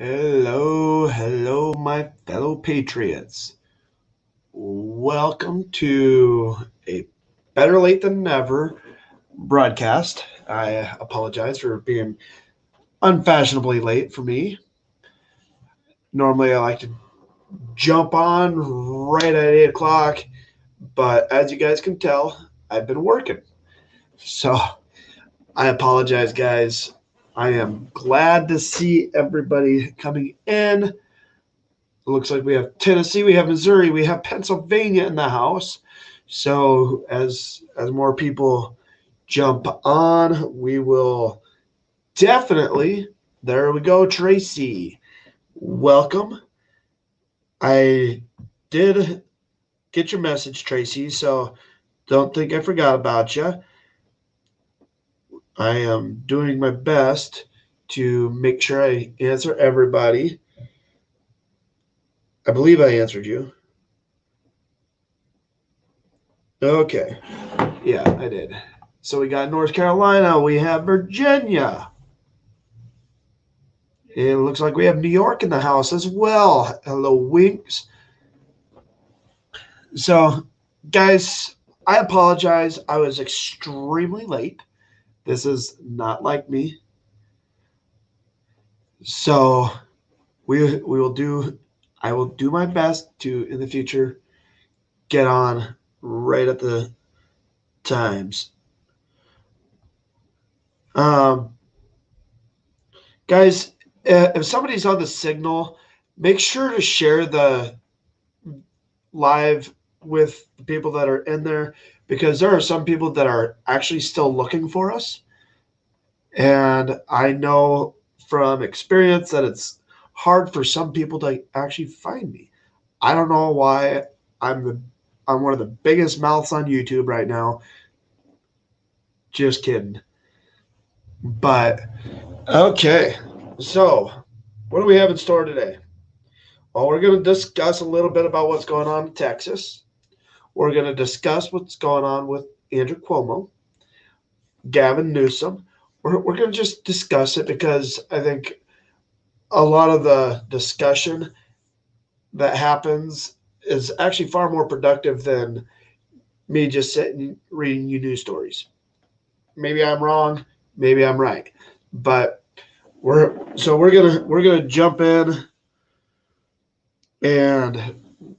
Hello, my fellow patriots. Welcome to a better late than never broadcast. I apologize for being unfashionably late for me. Normally, I like to jump on right at 8 o'clock, but as you guys can tell, I've been working. So I apologize, guys. I am glad to see everybody coming in. It looks like we have Tennessee, we have Missouri, we have Pennsylvania in the house. So as more people jump on, we will definitely. There we go, Tracy. Welcome. I did get your message, Tracy. So don't think I forgot about you. I am doing my best to make sure I answer everybody. I believe I answered you. Okay. Yeah, I did. So we got North Carolina, we have Virginia. It looks like we have New York in the house as well. Hello, Winks. So, guys, I apologize. I was extremely late. This is not like me. So, we will do. I will do my best to in the future get on right at the times. Um, guys, if somebody's on the signal, make sure to share the live with the people that are in there because there are some people that are actually still looking for us. And I know from experience that it's hard for some people to actually find me. I don't know why I'm the I'm one of the biggest mouths on YouTube right now. Just kidding. But okay. So, what do we have in store today? Well, we're going to discuss a little bit about what's going on in Texas. We're going to discuss what's going on with Andrew Cuomo, Gavin Newsom. We're going to just discuss it because I think a lot of the discussion that happens is actually far more productive than me just sitting reading you news stories. Maybe I'm wrong, maybe I'm right, but we're gonna jump in and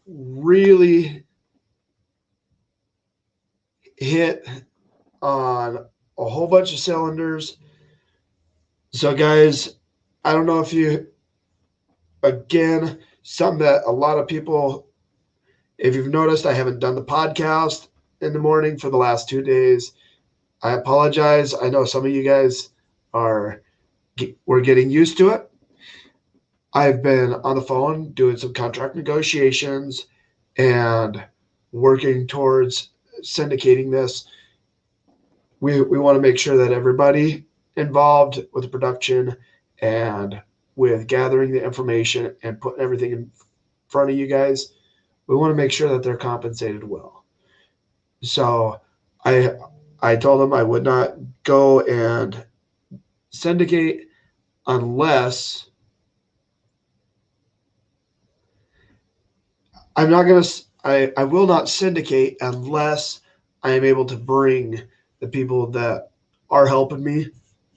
really hit on a whole bunch of cylinders. So, guys, I don't know if you, again, something that a lot of people, if you've noticed, I haven't done the podcast in the morning for the last 2 days. I apologize. I know some of you guys are, we're getting used to it. I've been on the phone doing some contract negotiations and working towards syndicating this. We want to make sure that everybody involved with the production and with gathering the information and putting everything in front of you guys, we want to make sure that they're compensated well. So I I told them I would not go and syndicate unless I'm not going to I will not syndicate unless I am able to bring the people that are helping me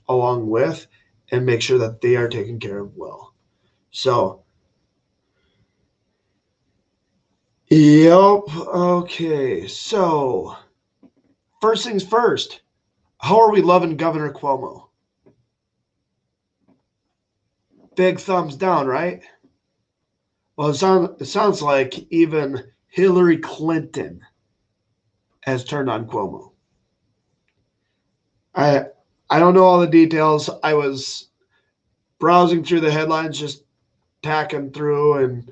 along with and make sure that they are taken care of well. So, yep. Okay. So, first things first, how are we loving Governor Cuomo? Big thumbs down, right? Well, it sounds like even Hillary Clinton has turned on Cuomo. I I don't know all the details. I was browsing through the headlines, just tacking through and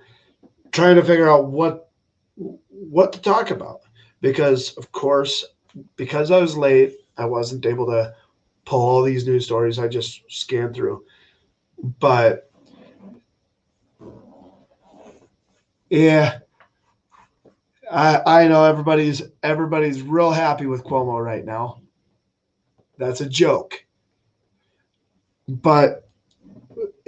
trying to figure out what to talk about because, of course, because I was late, I wasn't able to pull all these news stories. I just scanned through, but yeah, I know everybody's real happy with Cuomo right now. That's a joke, but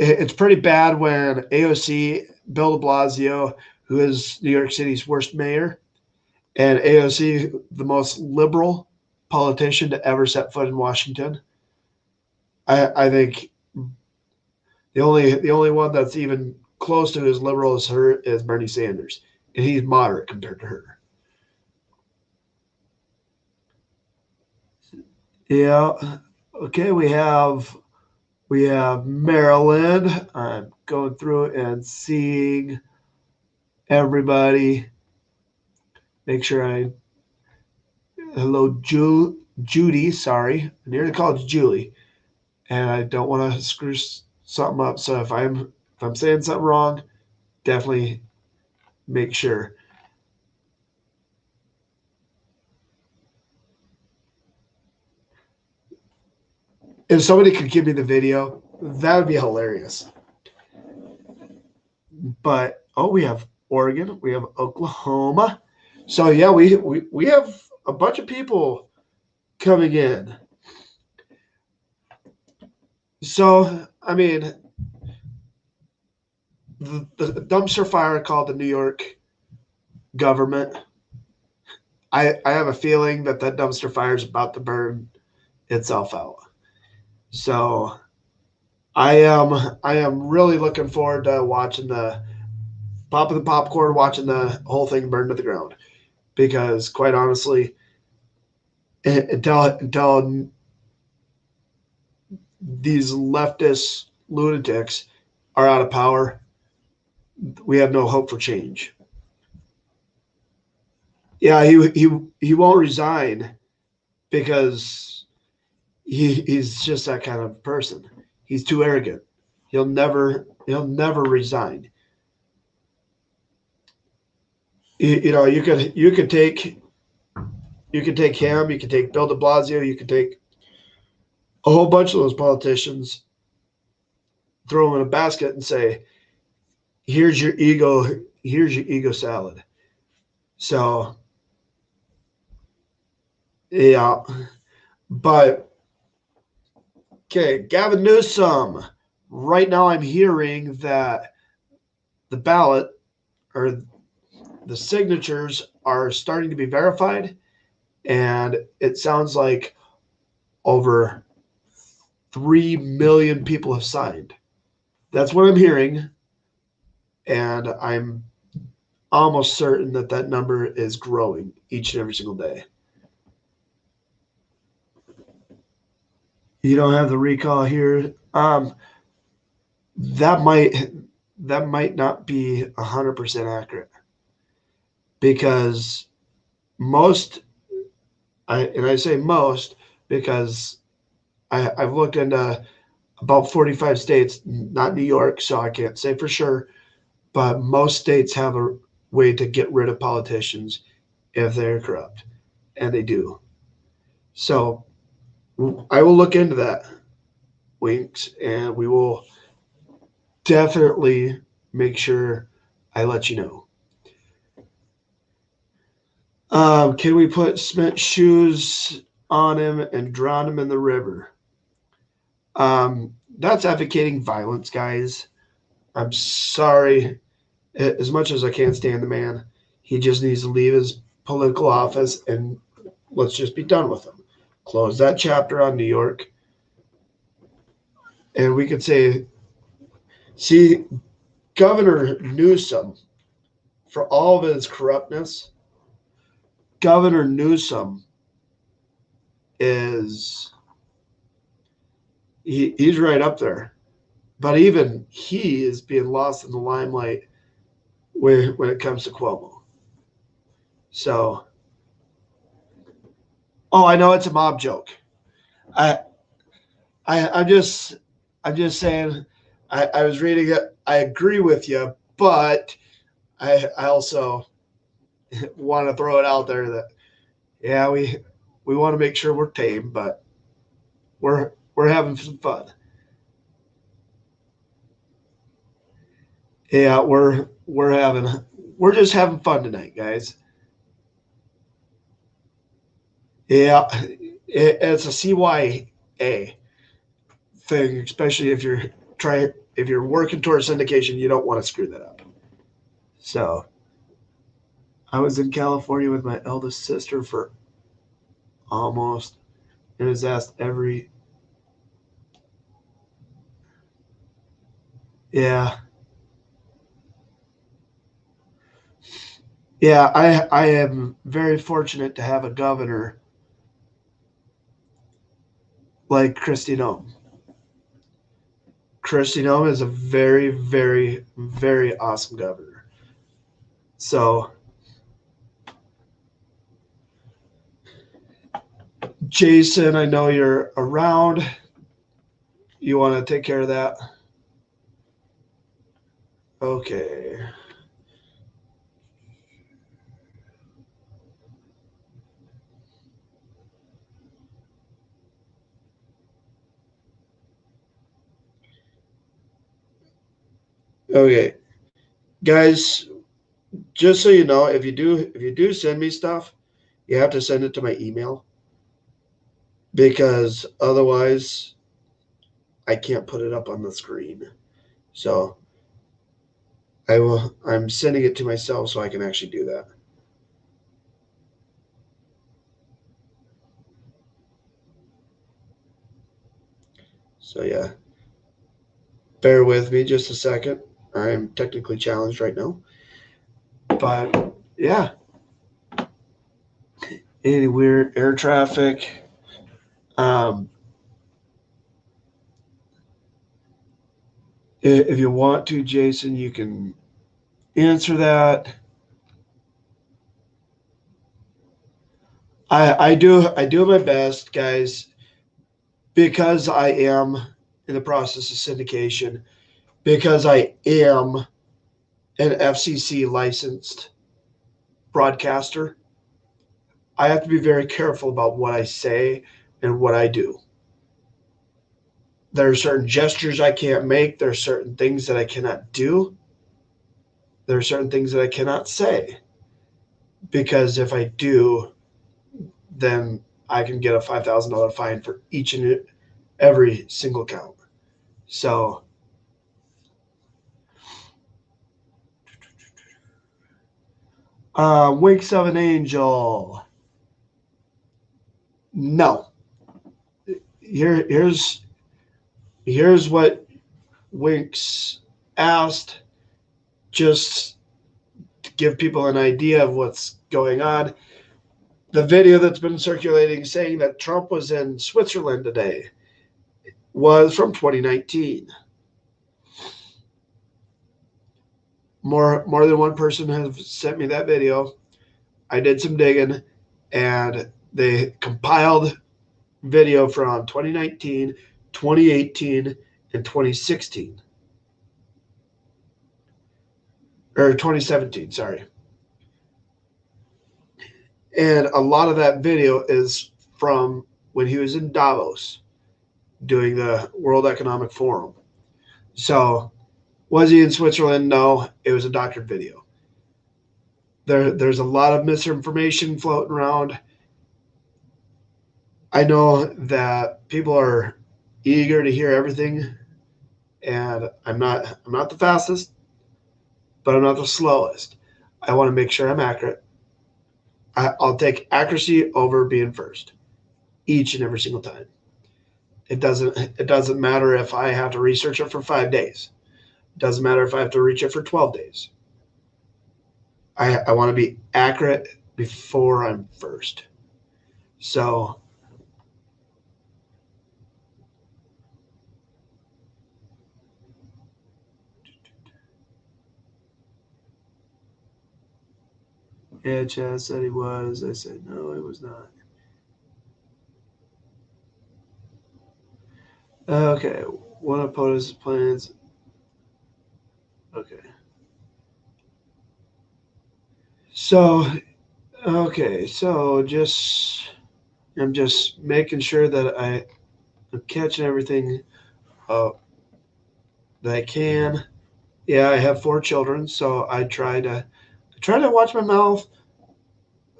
it's pretty bad when AOC, Bill de Blasio, who is New York City's worst mayor, and AOC, the most liberal politician to ever set foot in Washington. I think the only one that's even close to as liberal as her is Bernie Sanders, and he's moderate compared to her. Yeah. Okay, we have Maryland. I'm going through and seeing everybody. Make sure I hello Judy. Sorry, I nearly called you Julie, and I don't want to screw something up. So if I'm saying something wrong, definitely make sure. If somebody could give me the video, that would be hilarious. But oh, we have Oregon, we have Oklahoma. So yeah, we have a bunch of people coming in. So I mean, the dumpster fire called the New York government. I have a feeling that dumpster fire is about to burn itself out. So I am really looking forward to watching the popping the popcorn, watching the whole thing burn to the ground. Because quite honestly, until these leftist lunatics are out of power, we have no hope for change. Yeah, he won't resign because he's just that kind of person. He's too arrogant. He'll never resign. You could take him, you could take Bill de Blasio, you could take a whole bunch of those politicians, throw them in a basket and say, here's your ego salad. So yeah. But okay, Gavin Newsom. Right now I'm hearing that the ballot or the signatures are starting to be verified, and it sounds like over 3 million people have signed. That's what I'm hearing, and I'm almost certain that number is growing each and every single day. You don't have the recall here. That might not be 100% accurate because most, I say most because I've looked into about 45 states, not New York, so I can't say for sure, but most states have a way to get rid of politicians if they're corrupt, and they do. So I will look into that, Winks, and we will definitely make sure I let you know. Can we put cement shoes on him and drown him in the river? That's advocating violence, guys. I'm sorry. As much as I can't stand the man, he just needs to leave his political office and let's just be done with him. Close that chapter on New York. And we could say, see, Governor Newsom, for all of his corruptness, Governor Newsom is he's right up there. But even he is being lost in the limelight when it comes to Cuomo. So, oh, I know it's a mob joke. I, I'm just saying. I was reading it. I agree with you, but I also want to throw it out there that yeah, we want to make sure we're tame, but we're having some fun. Yeah, we're just having fun tonight, guys. Yeah, it's a CYA thing, especially if you're if you're working towards syndication, you don't want to screw that up. So I was in California with my eldest sister for almost, and was asked every, yeah. Yeah, I am very fortunate to have a governor like Kristi Noem. Kristi Noem is a very, very, very awesome governor. So, Jason, I know you're around. You want to take care of that? Okay. Okay. Guys, just so you know, if you do send me stuff, you have to send it to my email because otherwise I can't put it up on the screen. So I'm sending it to myself so I can actually do that. So yeah, bear with me just a second. I'm technically challenged right now. But yeah, any weird air traffic. Um, if you want to, Jason, you can answer that. I do my best, guys, because I am in the process of syndication, because I am an FCC licensed broadcaster. I have to be very careful about what I say and what I do. There are certain gestures I can't make. There are certain things that I cannot do. There are certain things that I cannot say because if I do, then I can get a $5,000 fine for each and every single count. So, Winks of an Angel. No. Here's what Winks asked, just to give people an idea of what's going on. The video that's been circulating saying that Trump was in Switzerland today was from 2019. More than one person has sent me that video. I did some digging, and they compiled video from 2019, 2018, and 2016. Or 2017, sorry. And a lot of that video is from when he was in Davos doing the World Economic Forum. So, was he in Switzerland? No, it was a doctored video. There's a lot of misinformation floating around. I know that people are eager to hear everything, and I'm not the fastest, but I'm not the slowest. I want to make sure I'm accurate. I'll take accuracy over being first each and every single time. It doesn't matter if I have to research it for 5 days. It doesn't matter if I have to reach it for 12 days. I want to be accurate before I'm first. So yeah, Chad said he was. I said no, it was not. Okay, what of POTUS's plans? Okay. So, okay, so I'm just making sure that I'm catching everything that I can. Yeah, I have 4 children, so I try to watch my mouth.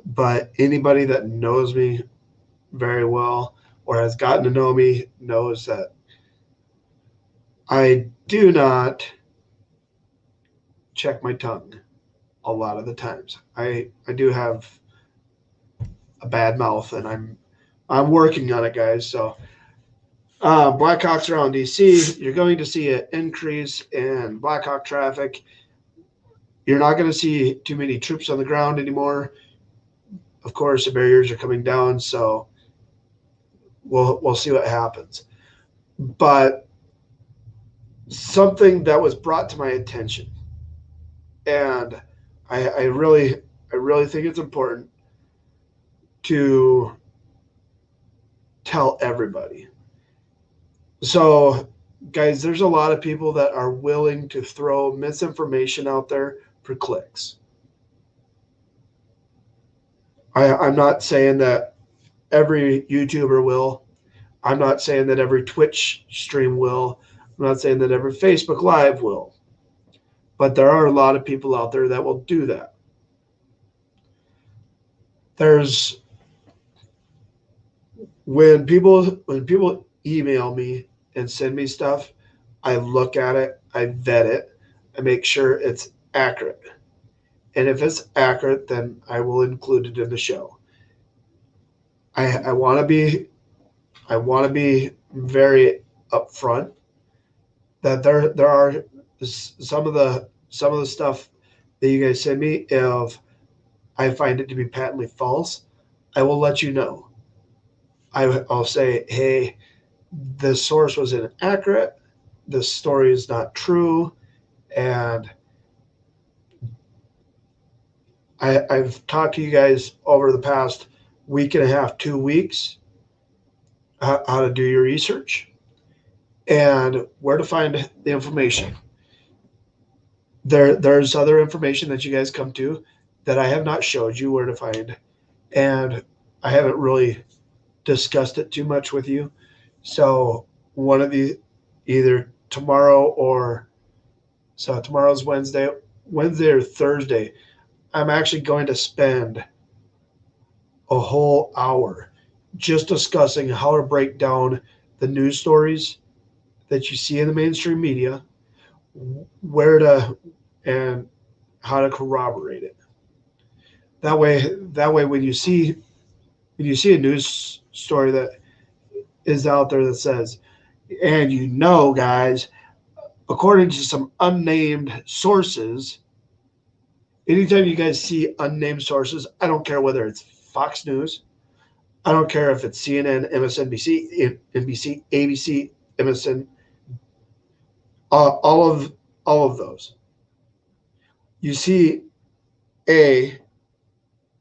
But anybody that knows me very well or has gotten to know me knows that I do not check my tongue a lot of the times. I do have a bad mouth, and I'm working on it, guys. So Blackhawks around DC, you're going to see an increase in Blackhawk traffic. You're not going to see too many troops on the ground anymore. Of course, the barriers are coming down, so we'll see what happens. But something that was brought to my attention, and I really think it's important to tell everybody. So, guys, there's a lot of people that are willing to throw misinformation out there for clicks. I'm not saying that every YouTuber will. I'm not saying that every Twitch stream will. I'm not saying that every Facebook Live will. But there are a lot of people out there that will do that. There's when people email me and send me stuff, I look at it, I vet it, I make sure it's accurate. And if it's accurate, then I will include it in the show. I want to be very upfront that there are some of the stuff that you guys send me. If I find it to be patently false, I will let you know. I'll say, hey, the source was inaccurate. This story is not true, and I've talked to you guys over the past week and a half, 2 weeks, how to do your research and where to find the information. There's other information that you guys come to that I have not showed you where to find, and I haven't really discussed it too much with you. So one of the either tomorrow or so tomorrow's Wednesday or Thursday, I'm actually going to spend a whole hour just discussing how to break down the news stories that you see in the mainstream media, where to and how to corroborate it. That way when you see a news story that is out there that says, and guys, according to some unnamed sources, anytime you guys see unnamed sources, I don't care whether it's Fox News, I don't care if it's CNN, MSNBC, NBC, ABC, MSN, all of those. You see a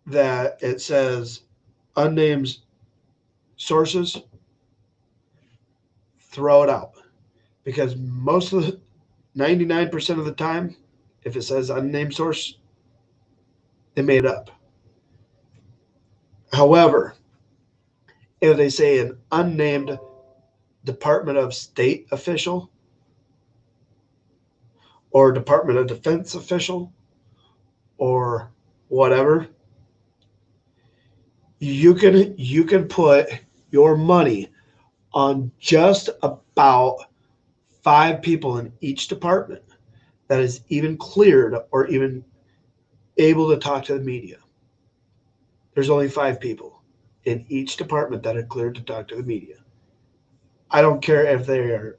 that it says unnamed sources, throw it out because most of the 99% of the time, if it says unnamed source, they made it up. However, if they say an unnamed Department of State official or Department of Defense official or whatever, you can put your money on just about 5 people in each department that is even cleared or even able to talk to the media. There's only 5 people in each department that are cleared to talk to the media. I don't care if they are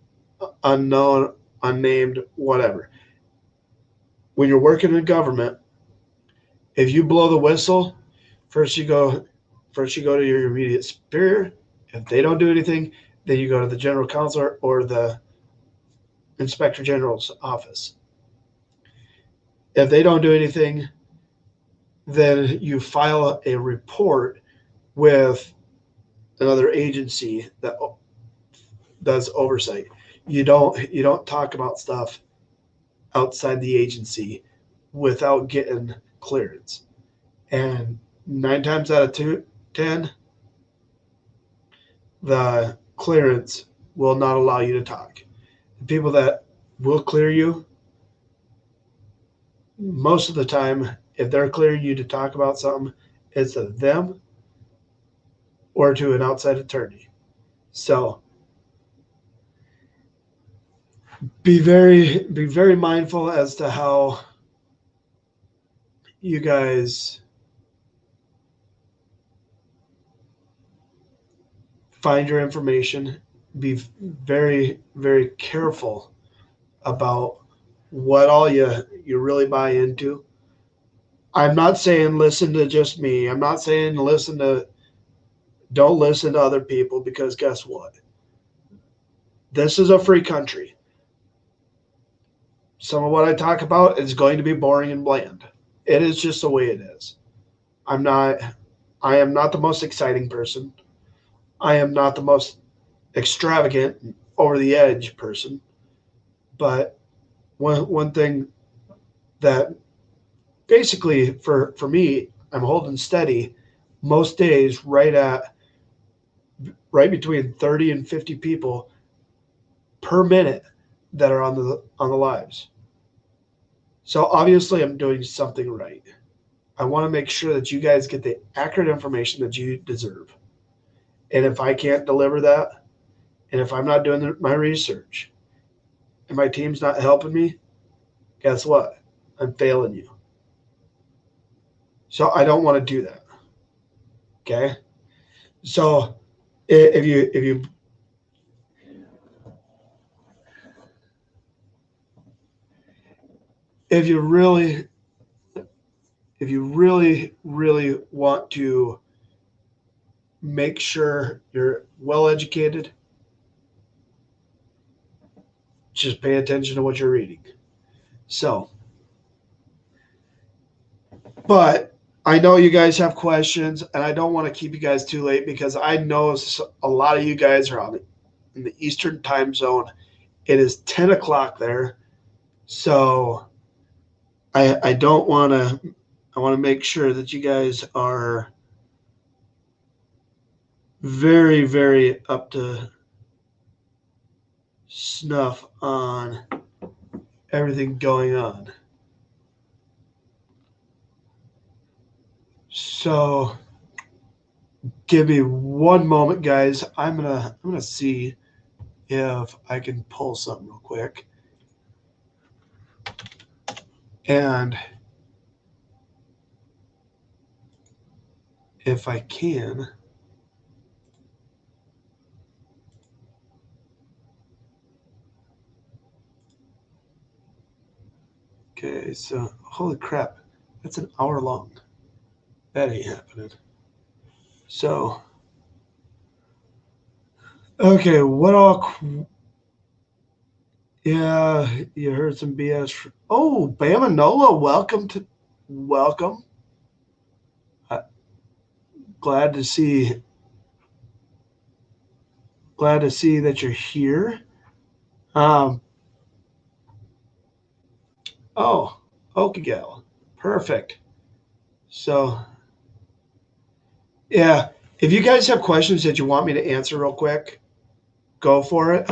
unknown, unnamed, whatever. When you're working in government, if you blow the whistle, first you go to your immediate superior. If they don't do anything, then you go to the general counsel or the inspector general's office. If they don't do anything, then you file a report with another agency that does oversight. You don't talk about stuff outside the agency without getting clearance. And 9 times out of 10, the clearance will not allow you to talk. The people that will clear you, most of the time, if they're clearing you to talk about something, it's to them or to an outside attorney. So be very mindful as to how you guys find your information. Be very careful about what all you really buy into. I'm not saying listen to just me. I'm not saying don't listen to other people, because guess what? This is a free country. Some of what I talk about is going to be boring and bland. It is just the way it is. I'm not I am not the most exciting person. I am not the most extravagant, over the edge person. But one thing that basically for me, I'm holding steady most days right between 30 and 50 people per minute that are on the lives. So obviously I'm doing something right. I want to make sure that you guys get the accurate information that you deserve. And if I can't deliver that, and if I'm not doing my research, and my team's not helping me, guess what? I'm failing you. So I don't want to do that. Okay. So if you really really want to make sure you're well educated, just pay attention to what you're reading. So, but I know you guys have questions, and I don't want to keep you guys too late, because I know a lot of you guys are in the Eastern time zone. It is 10 o'clock there. So I don't want to, I want to make sure that you guys are very up to snuff on everything going on. So give me one moment, guys. I'm gonna see if I can pull something real quick. And if I can, okay, so holy crap, that's an hour long. That ain't happening. So, okay, what all? Yeah, you heard some BS. Oh, Bama Nola, welcome. Uh, glad to see, glad to see that you're here. Um, oh, Okigal, perfect. So, yeah, if you guys have questions that you want me to answer real quick, go for it.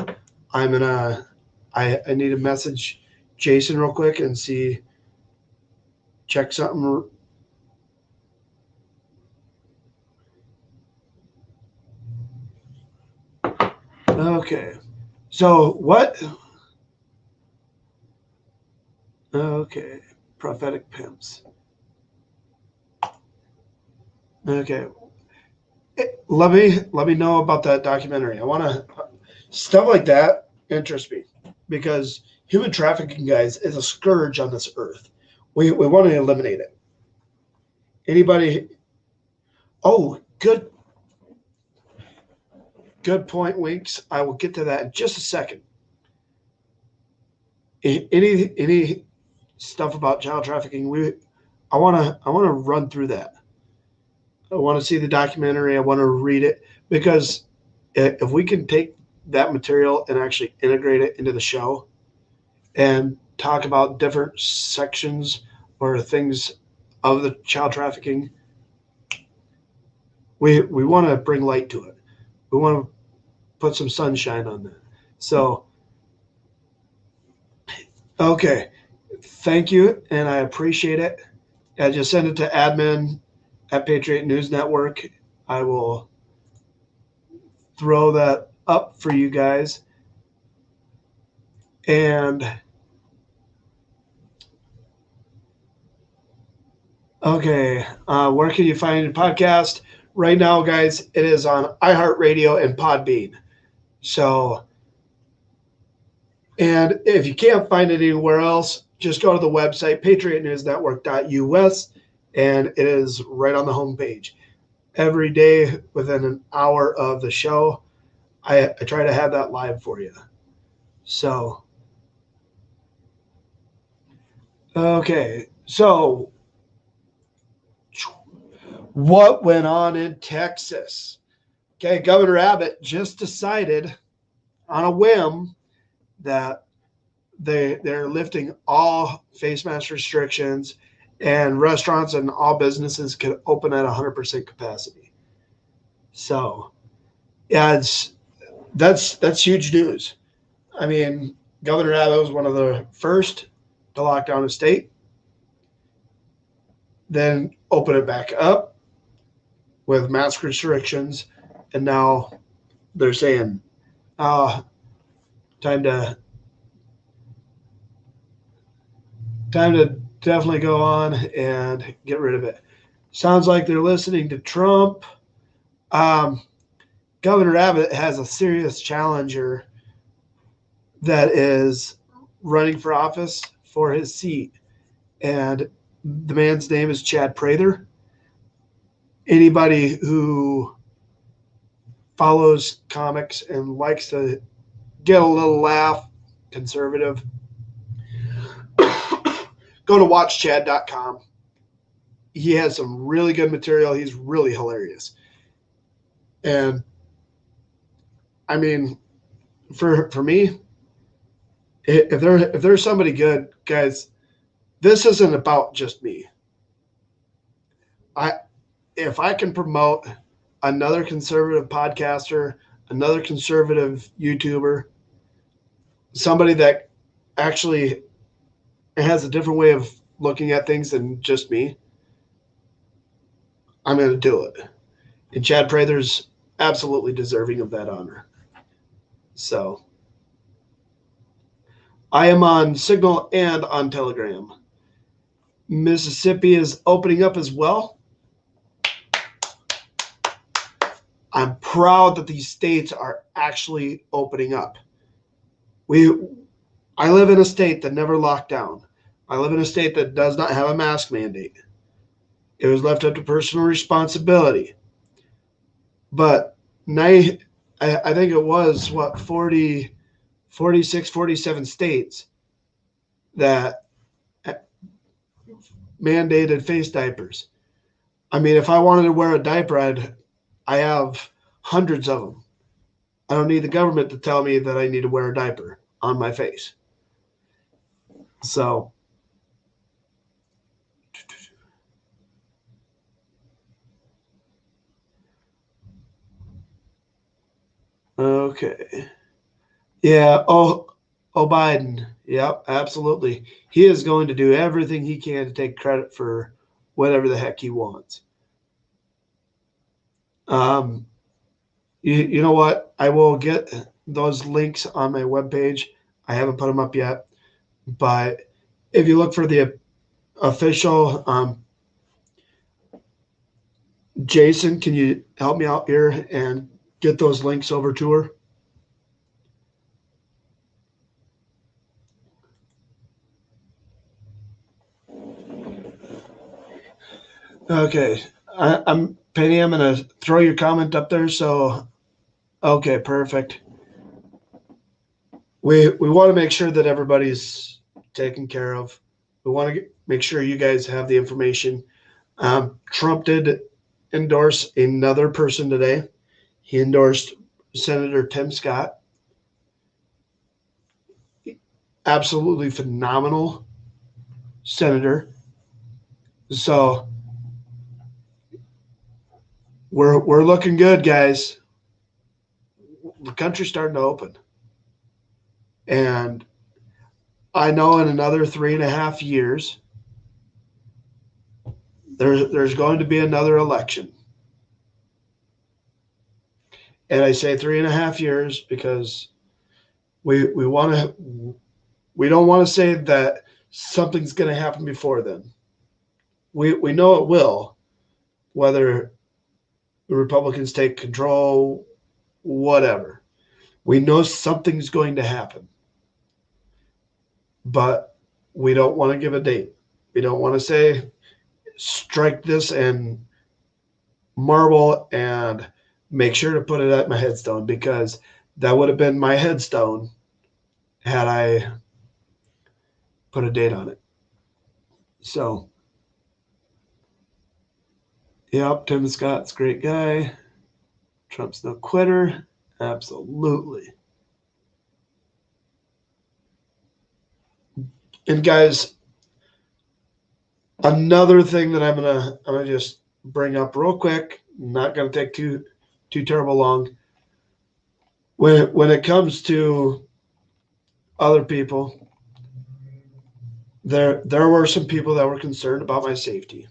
I'm gonna, I need to message Jason real quick and check something. Okay, so what? Okay, prophetic pimps. Okay, let me know about that documentary. I want to stuff like that interests me, because human trafficking, guys, is a scourge on this earth. We want to eliminate it. Anybody? Oh, good point, Winks. I will get to that in just a second. Any stuff about child trafficking? I want to run through that. I want to see the documentary. I want to read it, because if we can take that material and actually integrate it into the show and talk about different sections or things of the child trafficking, we want to bring light to it. We want to put some sunshine on that. So, okay, thank you, and I appreciate it. I just send it to admin at Patriot News Network. I will throw that up for you guys. And okay, where can you find the podcast? Right now, guys, it is on iHeartRadio and Podbean. So, and if you can't find it anywhere else, just go to the website, patriotnewsnetwork.us, and it is right on the homepage. Every day within an hour of the show, I try to have that live for you. So, okay. So, what went on in Texas? Okay, Governor Abbott just decided on a whim that they're lifting all face mask restrictions and restaurants and all businesses can open at 100% capacity. So, yeah, that's huge news. I mean, Governor Abbott was one of the first to lock down a state, then open it back up with mask restrictions, and now they're saying, "Oh, time to definitely go on and get rid of it." Sounds like they're listening to Trump. Um, Governor Abbott has a serious challenger that is running for office for his seat, and the man's name is Chad Prather. Anybody who follows comics and likes to get a little laugh, conservative, go to watchchad.com. He has some really good material. He's really hilarious. And I mean, for me, if there's somebody good, guys, this isn't about just me. If I can promote another conservative podcaster, another conservative YouTuber, somebody that actually has a different way of looking at things than just me, I'm going to do it. And Chad Prather's absolutely deserving of that honor. So I am on Signal and on Telegram. Mississippi is opening up as well. I'm proud that these states are actually opening up. I live in a state that never locked down. I live in a state that does not have a mask mandate. It was left up to personal responsibility. But I think it was 46, 47 states that mandated face diapers. I mean, if I wanted to wear a diaper, I have hundreds of them. I don't need the government to tell me that I need to wear a diaper on my face. So, okay. Yeah. Oh, Biden. Yep, absolutely. He is going to do everything he can to take credit for whatever the heck he wants. Um, you know what? I will get those links on my webpage. I haven't put them up yet, but if you look for the official, Jason, can you help me out here and get those links over to her? Okay. Penny, I'm going to throw your comment up there. So, okay, perfect. We want to make sure that everybody's taken care of. We want to make sure you guys have the information. Trump did endorse another person today. He endorsed Senator Tim Scott. Absolutely phenomenal senator. So we're looking good, guys. The country's starting to open. And I know in another 3.5 years, there's going to be another election. And I say 3.5 years because we want to We don't want to say that something's going to happen before then. We know it will, whether the Republicans take control, whatever. We know something's going to happen, but we don't want to give a date. We don't want to say strike this and marble and make sure to put it at my headstone, because that would have been my headstone had I put a date on it. So, yep, Tim Scott's a great guy. Trump's no quitter. Absolutely. And guys, another thing that I'm gonna just bring up real quick, not gonna take too terrible long. When it comes to other people, there were some people that were concerned about my safety.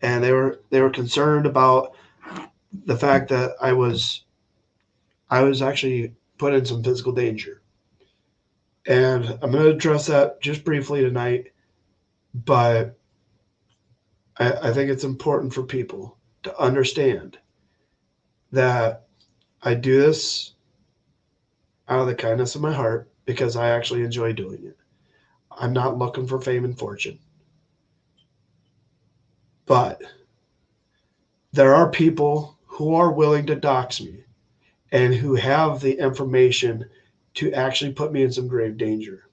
And they were concerned about the fact that I was actually put in some physical danger. And I'm going to address that just briefly tonight, but I think it's important for people to understand that I do this out of the kindness of my heart because I actually enjoy doing it. I'm not looking for fame and fortune. But there are people who are willing to dox me and who have the information to actually put me in some grave danger.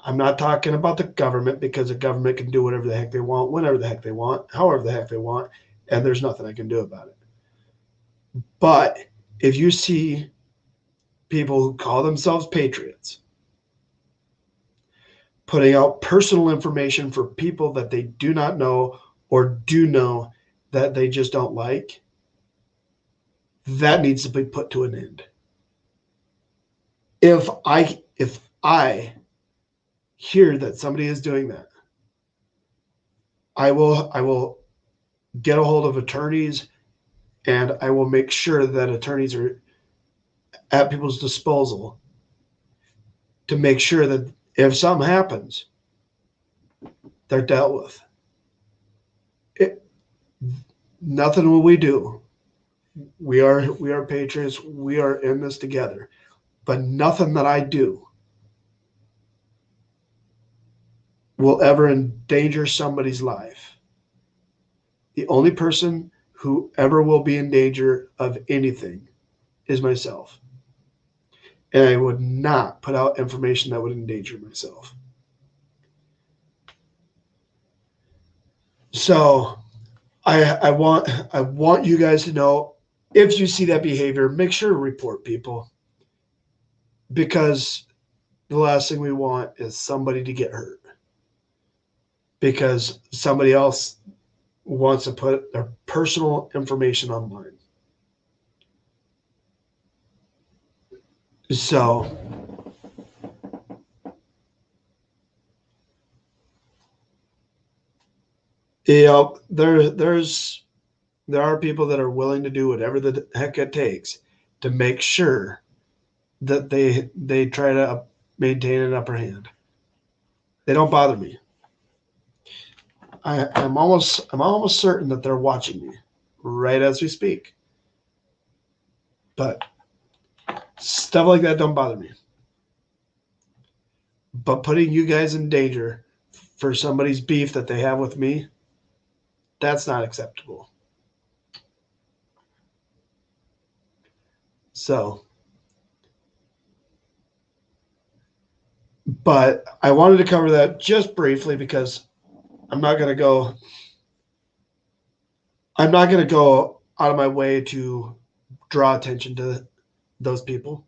I'm not talking about the government, because the government can do whatever the heck they want, whenever the heck they want, however the heck they want, and there's nothing I can do about it. But if you see people who call themselves patriots putting out personal information for people that they do not know or do know that they just don't like, that needs to be put to an end. If I hear that somebody is doing that, I will get a hold of attorneys, and I will make sure that attorneys are at people's disposal to make sure that if something happens, they're dealt with. Nothing will we do. We are patriots. We are in this together. But nothing that I do will ever endanger somebody's life. The only person who ever will be in danger of anything is myself. And I would not put out information that would endanger myself. So I want you guys to know, if you see that behavior, make sure to report people, because the last thing we want is somebody to get hurt because somebody else wants to put their personal information online. So there are people that are willing to do whatever the heck it takes to make sure that they try to maintain an upper hand. They don't bother me. I'm almost certain that they're watching me right as we speak. But stuff like that don't bother me. But putting you guys in danger for somebody's beef that they have with me, that's not acceptable. So, but I wanted to cover that just briefly because I'm not going to go out of my way to draw attention to those people,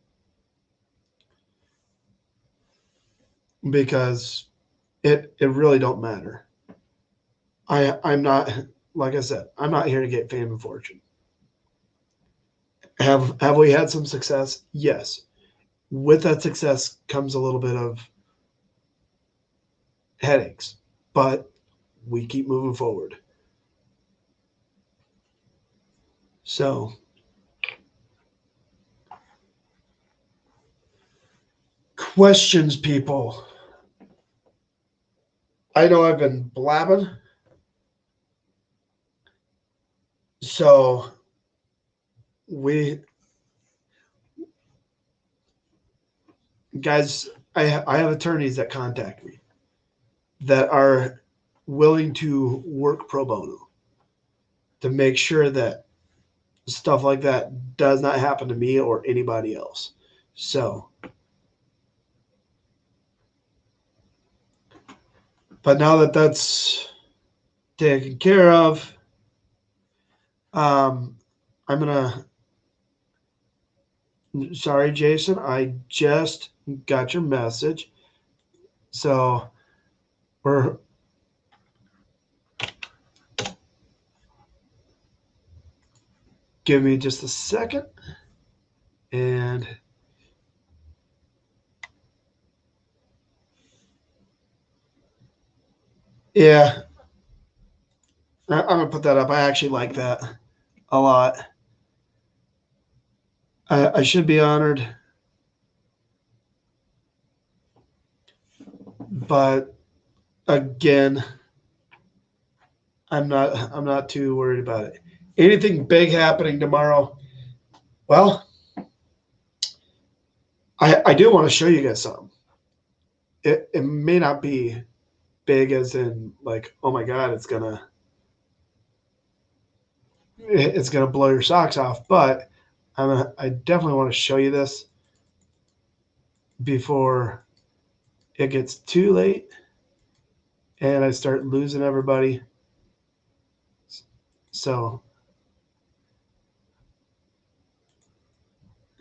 because it really don't matter. I'm not, like I said, I'm not here to get fame and fortune. Have we had some success? Yes. With that success comes a little bit of headaches, but we keep moving forward. So questions, people? I know I've been blabbing. So guys, I have attorneys that contact me that are willing to work pro bono to make sure that stuff like that does not happen to me or anybody else. So, but now that that's taken care of, I'm gonna. Sorry, Jason, I just got your message. So we're. Give me just a second. And yeah, I'm gonna put that up. I actually like that a lot. I should be honored, but again, I'm not too worried about it. Anything big happening tomorrow? Well, I do want to show you guys something. It may not be big as in like, oh my god, it's gonna blow your socks off, but I definitely want to show you this before it gets too late and I start losing everybody. So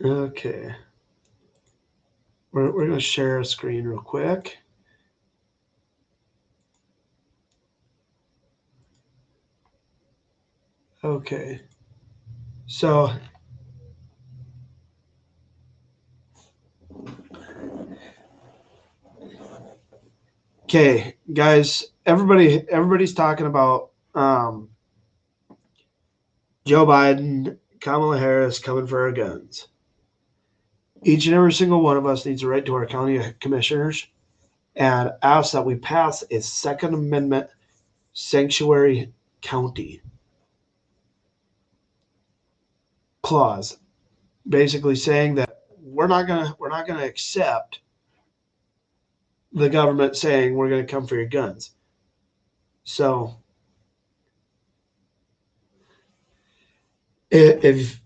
okay. We're going to share a screen real quick. Okay. So okay, guys, everybody's talking about Joe Biden, Kamala Harris coming for our guns. Each and every single one of us needs to write to our county commissioners and ask that we pass a Second Amendment sanctuary county clause, basically saying that we're not gonna accept the government saying we're gonna come for your guns. So if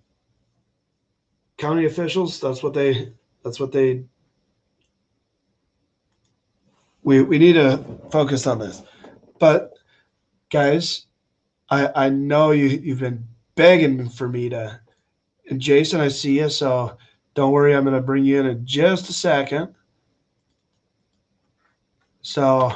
county officials, that's what we need to focus on this. But guys, I know you've been begging for me to, and Jason, I see you, so don't worry, I'm going to bring you in just a second. So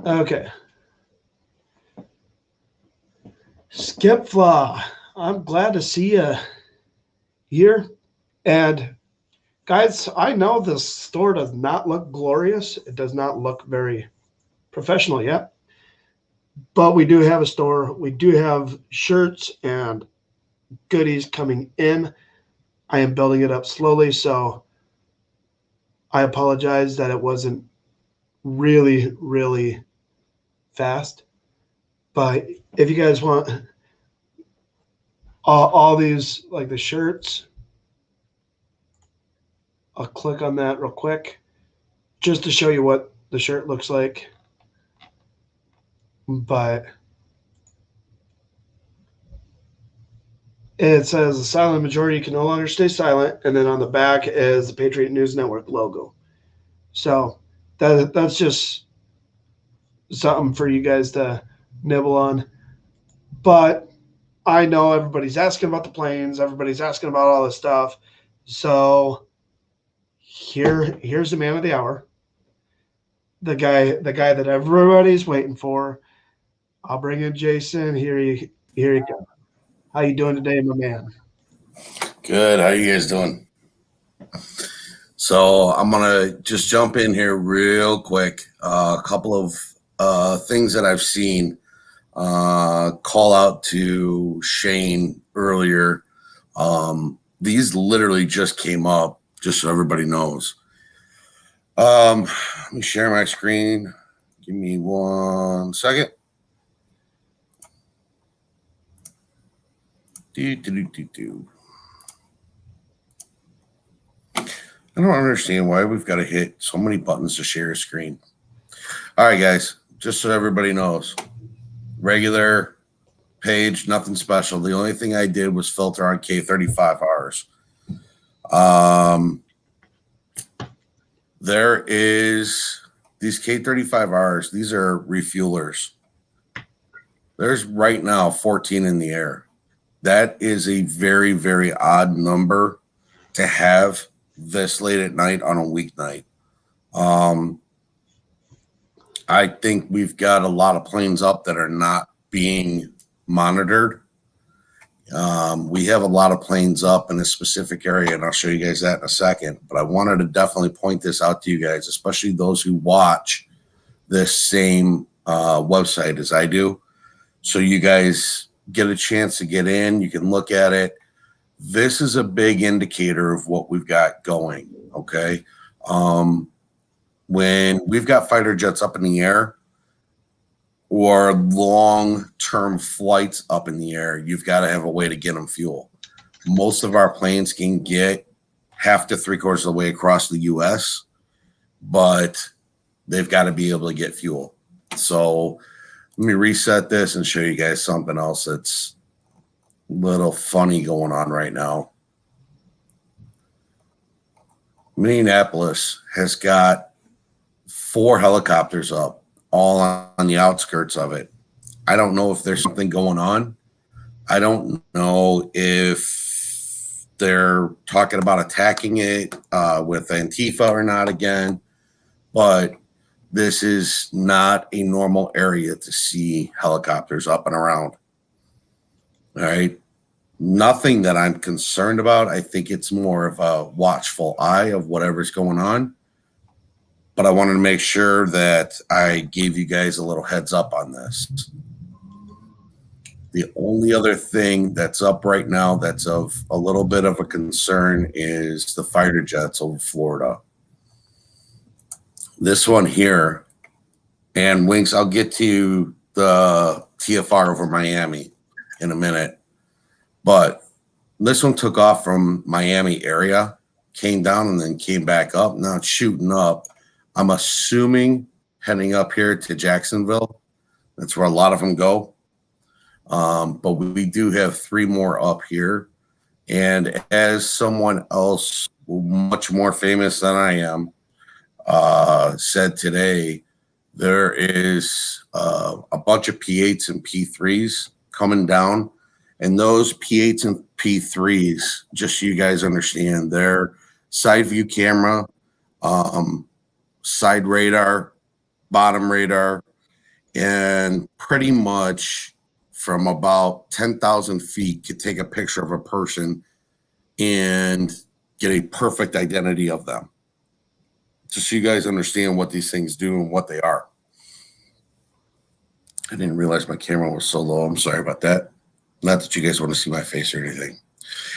okay, Skip Flaw, I'm glad to see you here. And guys, I know this store does not look glorious. It does not look very professional yet, but we do have a store. We do have shirts and goodies coming in. I am building it up slowly, so I apologize that it wasn't really, really fast. But if you guys want all these, like the shirts, I'll click on that real quick just to show you what the shirt looks like. But it says the silent majority can no longer stay silent. And then on the back is the Patriot News Network logo. So that's just something for you guys to nibble on. But I know everybody's asking about the planes. Everybody's asking about all this stuff. So here's the man of the hour. The guy that everybody's waiting for. I'll bring in Jason. Here you go. How you doing today, my man? Good. How you guys doing? So I'm gonna just jump in here real quick. A couple of things that I've seen. Call out to Shane earlier. These literally just came up, just so everybody knows. Let me share my screen. Give me 1 second. I don't understand why we've got to hit so many buttons to share a screen. All right, guys, just so everybody knows, regular page, nothing special. The only thing I did was filter on K35Rs. There is these K35Rs. These are refuelers. There's right now 14 in the air. That is a very, very odd number to have this late at night on a weeknight. I think we've got a lot of planes up that are not being monitored. We have a lot of planes up in a specific area, and I'll show you guys that in a second. But I wanted to definitely point this out to you guys, especially those who watch this same website as I do. So you guys get a chance to get in. You can look at it. This is a big indicator of what we've got going, okay? When we've got fighter jets up in the air or long-term flights up in the air, you've got to have a way to get them fuel. Most of our planes can get half to three-quarters of the way across the U.S., but they've got to be able to get fuel. So let me reset this and show you guys something else that's a little funny going on right now. Minneapolis has got 4 helicopters up, all on the outskirts of it. I don't know if there's something going on. I don't know if they're talking about attacking it with Antifa or not again, but this is not a normal area to see helicopters up and around. All right. Nothing that I'm concerned about. I think it's more of a watchful eye of whatever's going on. But I wanted to make sure that I gave you guys a little heads up on this. The only other thing that's up right now that's of a little bit of a concern is the fighter jets over Florida. This one here, and Winks, I'll get to the TFR over Miami in a minute. But this one took off from Miami area, came down, and then came back up. Now it's shooting up. I'm assuming heading up here to Jacksonville. That's where a lot of them go. But we do have 3 more up here. And as someone else much more famous than I am said today, there is a bunch of P8s and P3s coming down. And those P8s and P3s, just so you guys understand, they're side view camera, side radar, bottom radar, and pretty much from about 10,000 feet could take a picture of a person and get a perfect identity of them. Just so you guys understand what these things do and what they are. I didn't realize my camera was so low. I'm sorry about that. Not that you guys want to see my face or anything.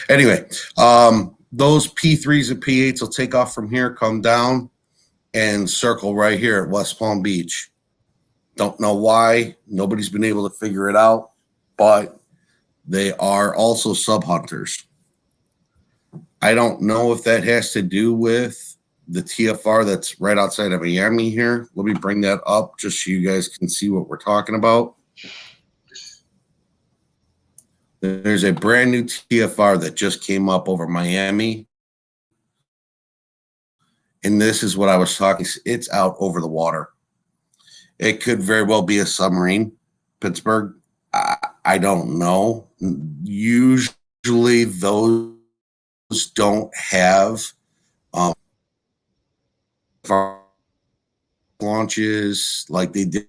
Anyway, those P3s and P8s will take off from here, come down, and circle right here at West Palm Beach. Don't know why. Nobody's been able to figure it out, but they are also sub-hunters. I don't know if that has to do with the TFR that's right outside of Miami here. Let me bring that up just so you guys can see what we're talking about. There's a brand new TFR that just came up over Miami. And this is what I was talking. It's out over the water. It could very well be a submarine, Pittsburgh. I don't know. Usually those don't have launches like they did.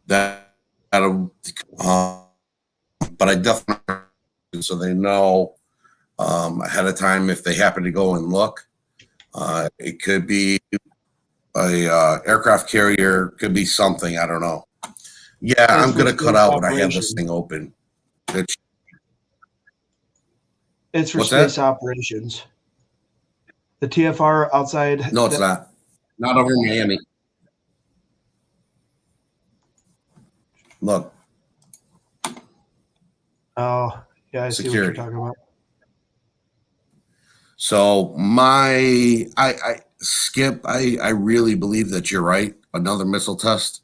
But I definitely, so they know ahead of time if they happen to go and look. It could be a aircraft carrier, could be something. I don't know. Yeah, It's I'm for gonna cut space out when I have this operations. thing open. It's, It's for what's space that? operations. The TFR outside. No, it's not. Not over Miami. Look, Oh, yeah, I see what you're security. talking about. So I Skip, I really believe that you're right. Another missile test,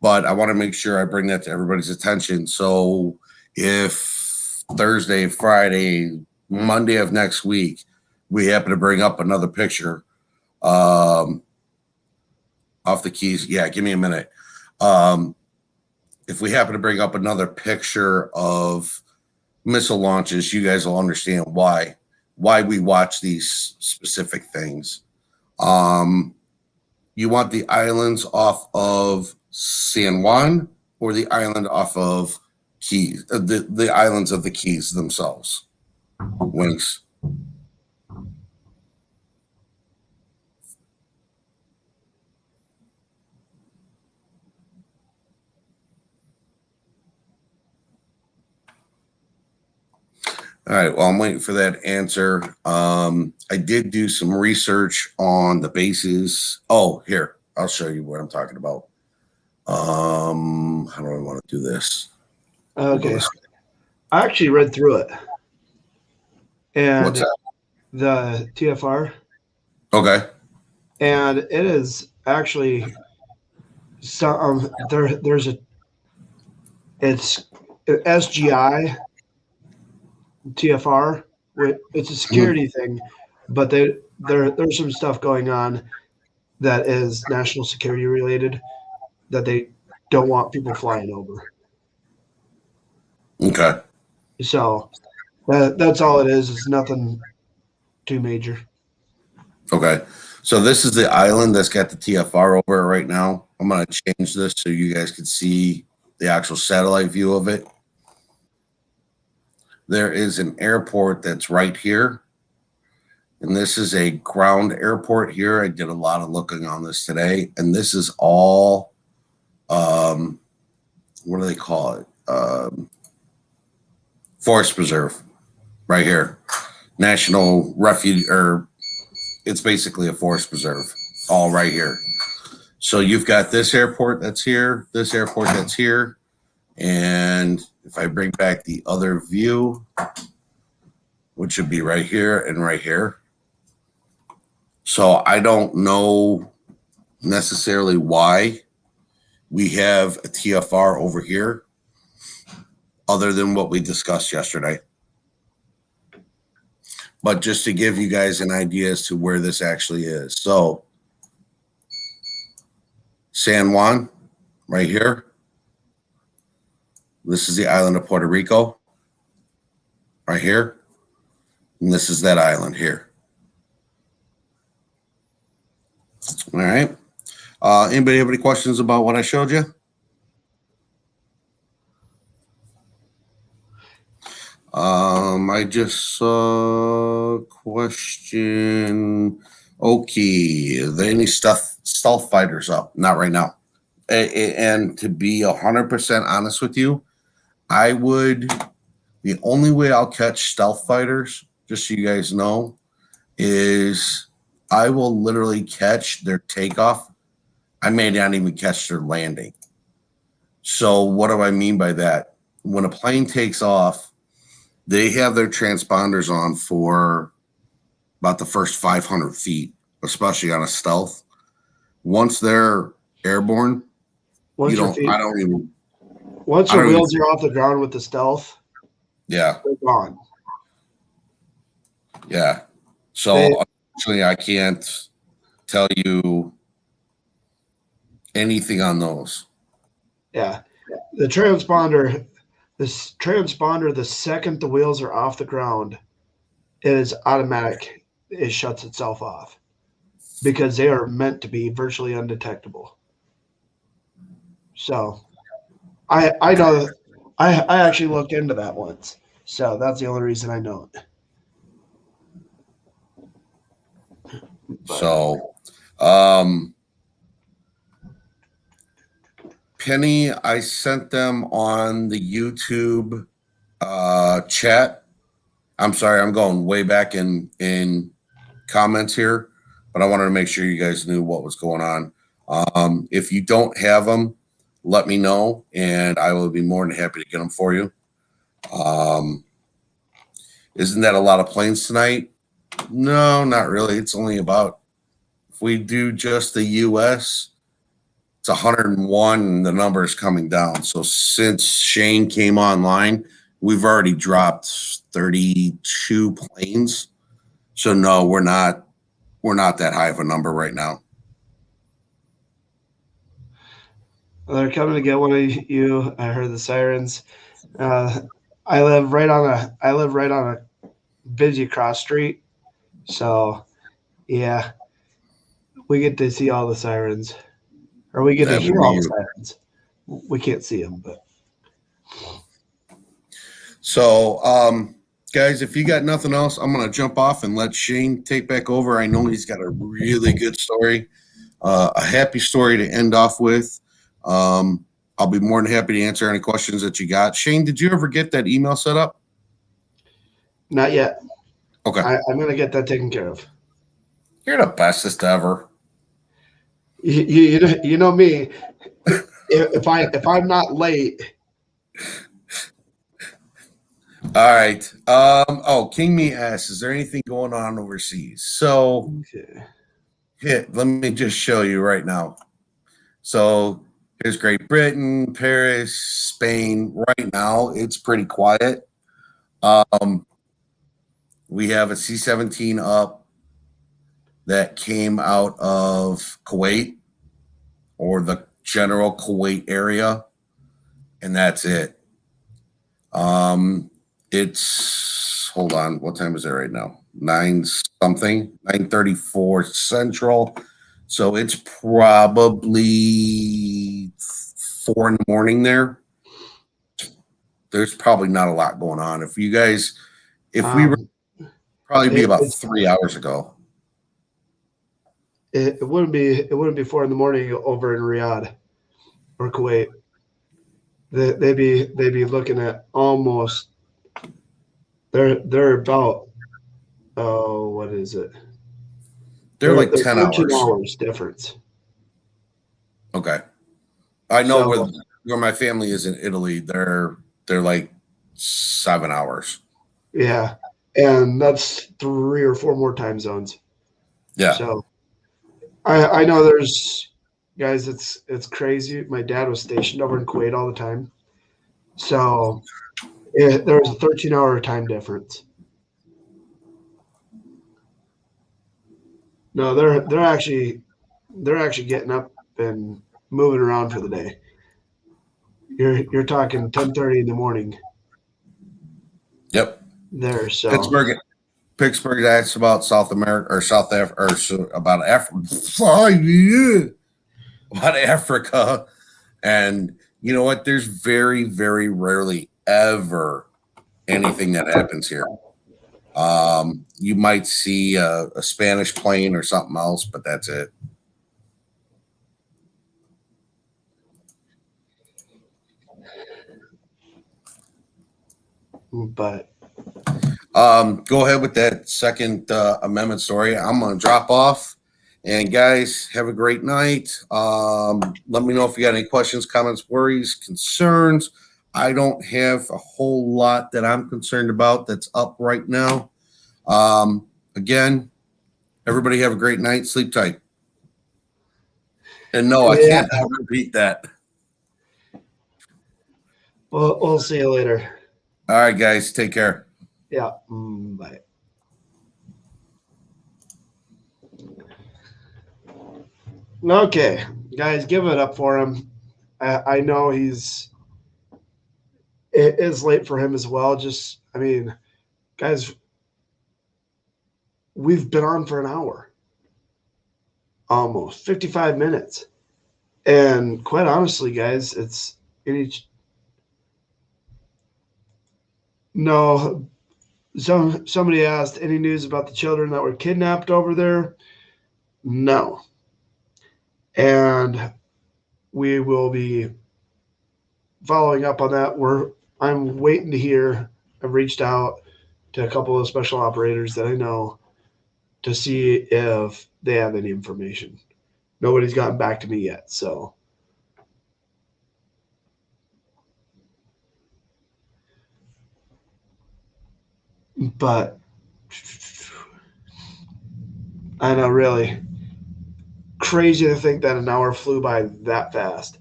but I want to make sure I bring that to everybody's attention. So if Thursday, Friday, Monday of next week, we happen to bring up another picture off the Keys, yeah, give me a minute. If we happen to bring up another picture of missile launches, you guys will understand why we watch these specific things. You want the islands off of San Juan or the island off of Keys, the islands of the Keys themselves? Winks. All right. Well, I'm waiting for that answer. I did do some research on the bases. Oh, here, I'll show you what I'm talking about. How do I want to do this? We'll go Okay. this I actually read through it. What's And that? the TFR, Okay. and it is actually some there's a it's SGI TFR. It's a security thing, but there's some stuff going on that is national security related that they don't want people flying over. Okay. So that's all it is. It's nothing too major. Okay. So this is the island that's got the TFR over it right now. I'm going to change this so you guys can see the actual satellite view of it. There is an airport that's right here. And this is a ground airport here. I did a lot of looking on this today. And this is all, what do they call it? Forest preserve right here. National refuge, or it's basically a forest preserve all right here. So you've got this airport that's here, this airport that's here. And if I bring back the other view, which would be right here and right here. So I don't know necessarily why we have a TFR over here other than what we discussed yesterday. But just to give you guys an idea as to where this actually is. So San Juan, right here. This is the island of Puerto Rico, right here. And this is that island here. All right. Anybody have any questions about what I showed you? I just saw a question. Okay, are there any stealth fighters up? Not right now. And to be 100% honest with you, the only way I'll catch stealth fighters, just so you guys know, is I will literally catch their takeoff. I may not even catch their landing. So what do I mean by that? When a plane takes off, they have their transponders on for about the first 500 feet, especially on a stealth. Once they're airborne, Once your I feet, don't even, once I your don't even, wheels are off the ground with the stealth, yeah, they're gone. yeah. So They, unfortunately, I can't tell you anything on those. yeah, the transponder, the second the wheels are off the ground, it is automatic. It shuts itself off because they are meant to be virtually undetectable. So I know I actually looked into that once. So that's the only reason I know it. So, Penny, I sent them on the YouTube chat. I'm sorry, I'm going way back in comments here, but I wanted to make sure you guys knew what was going on. If you don't have them, let me know, and I will be more than happy to get them for you. Isn't that a lot of planes tonight? No, not really. It's only about, if we do just the U.S., it's 101, and the number is coming down. So since Shane came online, we've already dropped 32 planes. So no, we're not that high of a number right now. They're coming to get one of you. I heard the sirens. I live right on a busy cross street, so yeah, we get to see all the sirens, or we get to hear all the sirens. We can't see them, but so guys, if you got nothing else, I'm gonna jump off and let Shane take back over. I know he's got a really good story, a happy story to end off with. I'll be more than happy to answer any questions that you got. Shane, did you ever get that email set up? not yet. Okay. I'm going to get that taken care of. You're the bestest ever. You know me. If I'm not late. All right. King Me asks, is there anything going on overseas? So let me just show you right now. So here's Great Britain, Paris, Spain. Right now, it's pretty quiet. We have a C-17 up that came out of Kuwait, or the general Kuwait area, and that's it. It's, hold on, what time is it right now? 9:34 Central. So it's probably 4 in the morning there. There's probably not a lot going on. If you guys, we were probably be about 3 hours ago. It wouldn't be 4 in the morning over in Riyadh or Kuwait. They'd be looking at almost, they're about, oh, what is it? They're like 10 hours difference. Okay. I know where my family is in Italy. They're like 7 hours. Yeah. And that's 3 or 4 more time zones. Yeah. So I know there's guys, it's crazy. My dad was stationed over in Kuwait all the time. So there was a 13-hour time difference. No, they're actually getting up and moving around for the day. You're talking 10:30 in the morning. Yep. There, so Pittsburgh asks about South America or South Africa, or about Africa. About Africa, and you know what? There's very, very rarely ever anything that happens here. You might see a Spanish plane or something else, but that's it. But go ahead with that Second Amendment story. I'm going to drop off. And guys, have a great night. Let me know if you got any questions, comments, worries, concerns. I don't have a whole lot that I'm concerned about that's up right now. Again, everybody have a great night. Sleep tight. And no, I can't repeat that. We'll see you later. All right, guys. Take care. Yeah. Bye. Okay, guys, give it up for him. I know it is late for him as well. Guys, we've been on for an hour, almost 55 minutes. And quite honestly, guys, somebody asked, any news about the children that were kidnapped over there? No. And we will be following up on that. I'm waiting to hear. I've reached out to a couple of special operators that I know to see if they have any information. Nobody's gotten back to me yet, so but I know, really crazy to think that an hour flew by that fast.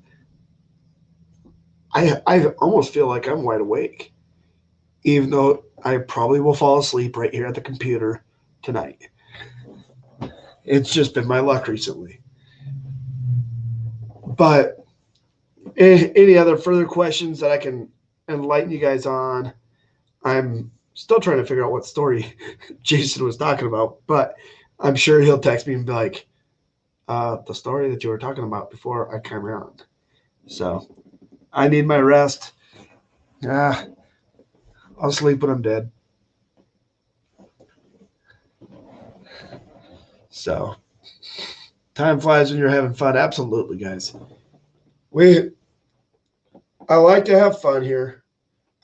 I almost feel like I'm wide awake, even though I probably will fall asleep right here at the computer tonight. It's just been my luck recently. But any other further questions that I can enlighten you guys on? I'm still trying to figure out what story Jason was talking about, but I'm sure he'll text me and be like, the story that you were talking about before I came around. So I need my rest. I'll sleep when I'm dead. So time flies when you're having fun. Absolutely, guys. I like to have fun here.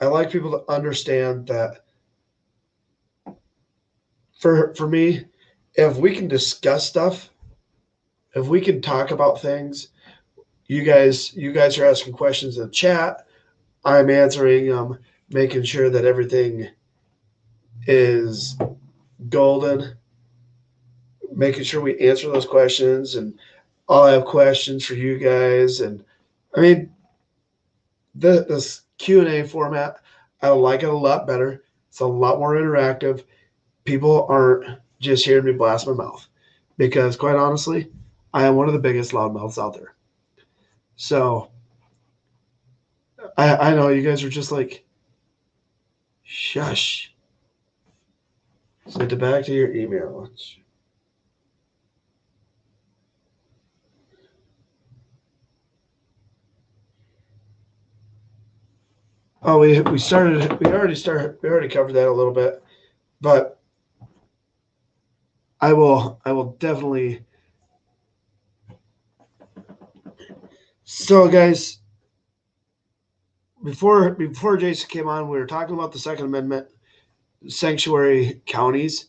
I like people to understand that for me, if we can discuss stuff, if we can talk about things, you guys are asking questions in the chat. I'm answering them, making sure that everything is golden, making sure we answer those questions, and I'll have questions for you guys. And I mean, this Q&A format, I like it a lot better. It's a lot more interactive. People aren't just hearing me blast my mouth because, quite honestly, I am one of the biggest loudmouths out there. So I know you guys are just like, shush. Send it back to your email. Oh, we already covered that a little bit, but I will definitely. So, guys, before Jason came on, we were talking about the Second Amendment, sanctuary counties.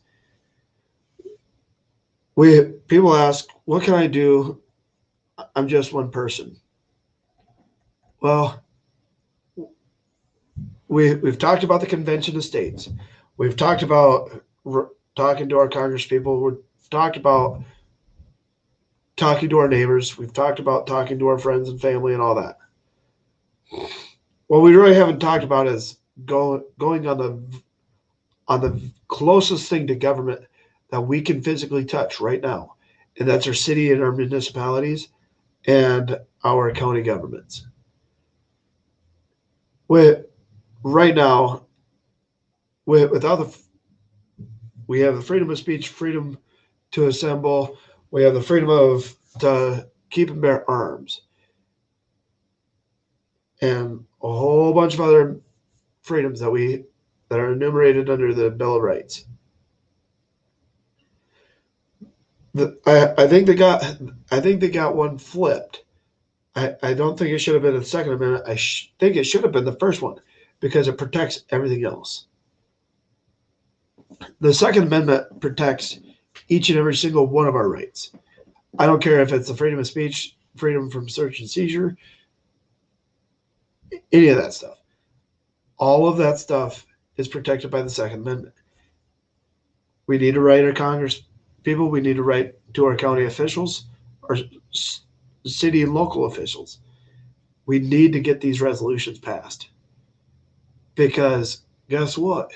People ask, what can I do? I'm just one person. Well, we've talked about the Convention of States. We've talked about talking to our Congress people. We've talked about talking to our neighbors. We've talked about talking to our friends and family and all that. What we really haven't talked about is going on the closest thing to government that we can physically touch right now, and that's our city and our municipalities and our county governments. Right now, without we have the freedom of speech, freedom to assemble, we have the freedom to keep and bear arms, and a whole bunch of other freedoms that are enumerated under the Bill of Rights. I think they got one flipped. I don't think it should have been the Second Amendment. I think it should have been the first one because it protects everything else. The Second Amendment protects each and every single one of our rights. I don't care if it's the freedom of speech, freedom from search and seizure, any of that stuff. All of that stuff is protected by the Second Amendment. We need to write our Congress people. We need to write to our county officials, our city and local officials. We need to get these resolutions passed because guess what?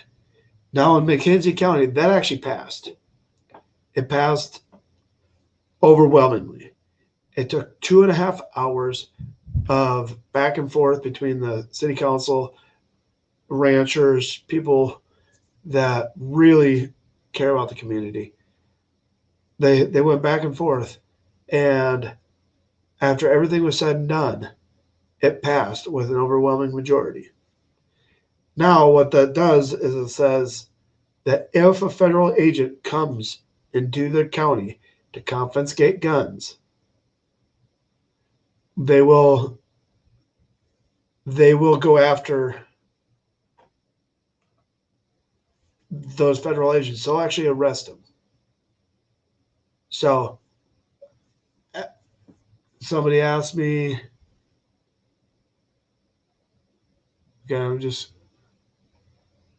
Now in McKenzie County, that actually passed. It passed overwhelmingly. It took 2.5 hours of back and forth between the city council, ranchers, people that really care about the community. They went back and forth, and after everything was said and done, it passed with an overwhelming majority. Now, what that does is it says that if a federal agent comes into the county to confiscate guns, they will go after those federal agents. They'll actually arrest them. So somebody asked me,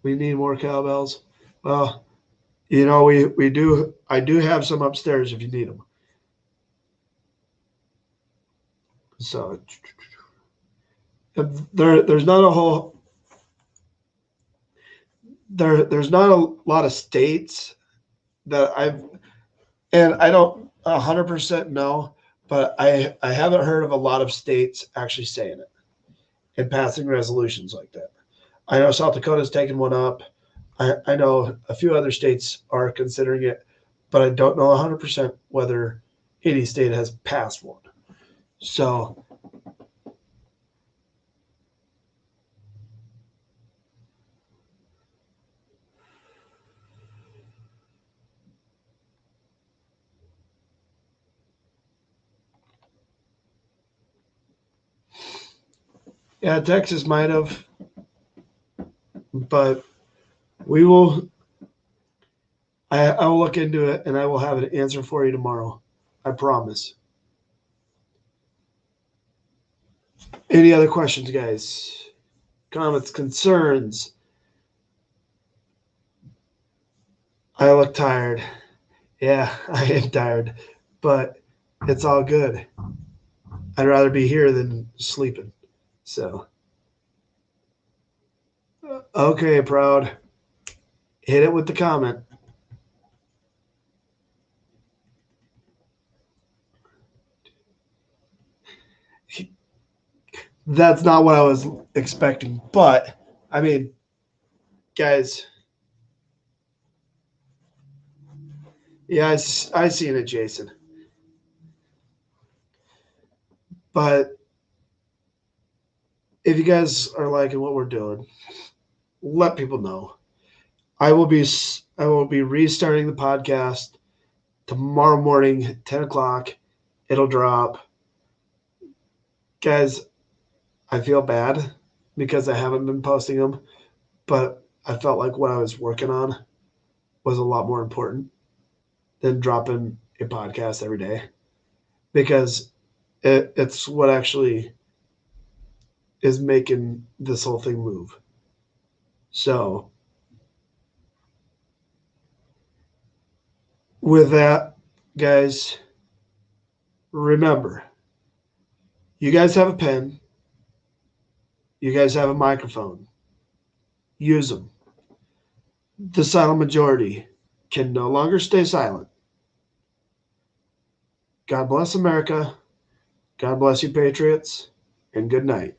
we need more cowbells. Well, we do. I do have some upstairs if you need them. So there's not a whole there's not a lot of states that I don't 100% know, but I haven't heard of a lot of states actually saying it and passing resolutions like that. I know South Dakota's taken one up. I know a few other states are considering it, but I don't know 100% whether any state has passed one. So yeah, Texas might have, but we will. I will look into it and I will have an answer for you tomorrow. I promise. Any other questions, guys? Comments, concerns? I look tired. Yeah, I am tired, but it's all good. I'd rather be here than sleeping. So, okay, proud. Hit it with the comment. That's not what I was expecting, but I mean, guys, yeah, I seen it, Jason. But if you guys are liking what we're doing, let people know. I will be restarting the podcast tomorrow morning, 10 o'clock. It'll drop. Guys, I feel bad because I haven't been posting them, but I felt like what I was working on was a lot more important than dropping a podcast every day, because it's what actually is making this whole thing move. So with that, guys, remember, you guys have a pen, you guys have a microphone, use them. The silent majority can no longer stay silent. God bless America. God bless you, Patriots, and good night.